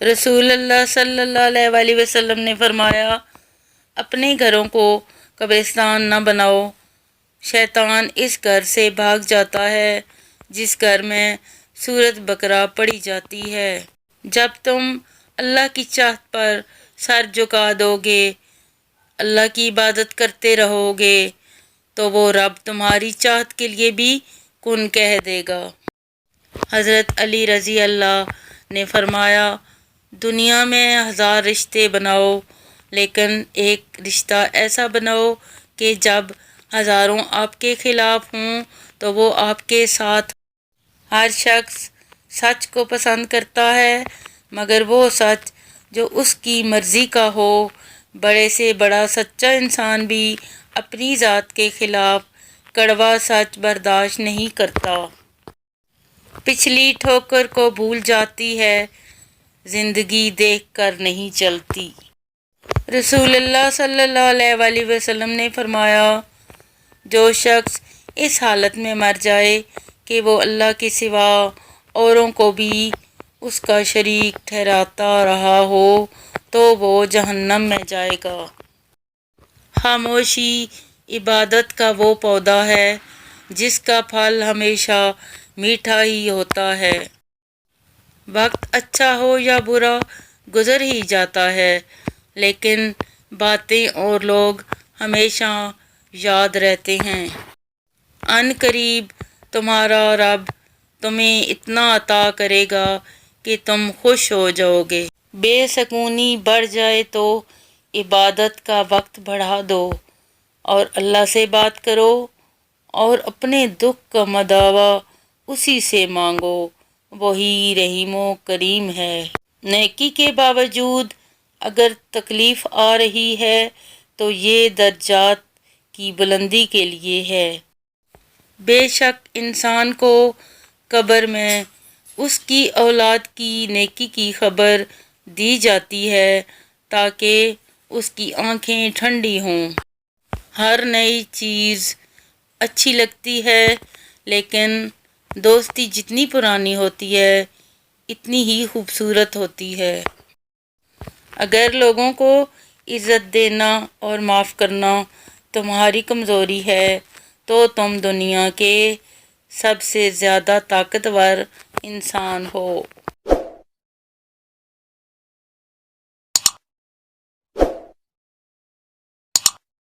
رسول اللہ صلی اللہ علیہ وآلہ وسلم نے فرمایا، اپنے گھروں کو قبرستان نہ بناؤ، شیطان اس گھر سے بھاگ جاتا ہے جس گھر میں سورۃ بقرہ پڑھی جاتی ہے۔ جب تم اللہ کی چاہت پر سر جھکا دو گے، اللہ کی عبادت کرتے رہو گے، تو وہ رب تمہاری چاہت کے لیے بھی کن کہہ دے گا۔ حضرت علی رضی اللہ نے فرمایا، دنیا میں 1000 رشتے بناؤ، لیکن ایک رشتہ ایسا بناؤ کہ جب ہزاروں آپ کے خلاف ہوں تو وہ آپ کے ساتھ ہوں۔ ہر شخص سچ کو پسند کرتا ہے، مگر وہ سچ جو اس کی مرضی کا ہو۔ بڑے سے بڑا سچا انسان بھی اپنی ذات کے خلاف کڑوا سچ برداشت نہیں کرتا۔ پچھلی ٹھوکر کو بھول جاتی ہے، زندگی دیکھ کر نہیں چلتی۔ رسول اللہ صلی اللہ علیہ وآلہ وسلم نے فرمایا، جو شخص اس حالت میں مر جائے کہ وہ اللہ کے سوا اوروں کو بھی اس کا شریک ٹھہراتا رہا ہو تو وہ جہنم میں جائے گا۔ خاموشی عبادت کا وہ پودا ہے جس کا پھل ہمیشہ میٹھا ہی ہوتا ہے۔ وقت اچھا ہو یا برا گزر ہی جاتا ہے، لیکن باتیں اور لوگ ہمیشہ یاد رہتے ہیں۔ عن قریب تمہارا رب تمہیں اتنا عطا کرے گا کہ تم خوش ہو جاؤ گے۔ بے سکونی بڑھ جائے تو عبادت کا وقت بڑھا دو اور اللہ سے بات کرو، اور اپنے دکھ کا مداوا اسی سے مانگو، وہی رحیم و کریم ہے۔ نیکی کے باوجود اگر تکلیف آ رہی ہے تو یہ درجات کی بلندی کے لیے ہے۔ بے شک انسان کو قبر میں اس کی اولاد کی نیکی کی خبر دی جاتی ہے تاکہ اس کی آنکھیں ٹھنڈی ہوں۔ ہر نئی چیز اچھی لگتی ہے، لیکن دوستی جتنی پرانی ہوتی ہے اتنی ہی خوبصورت ہوتی ہے۔ اگر لوگوں کو عزت دینا اور معاف کرنا تمہاری کمزوری ہے تو تم دنیا کے سب سے زیادہ طاقتور انسان ہو۔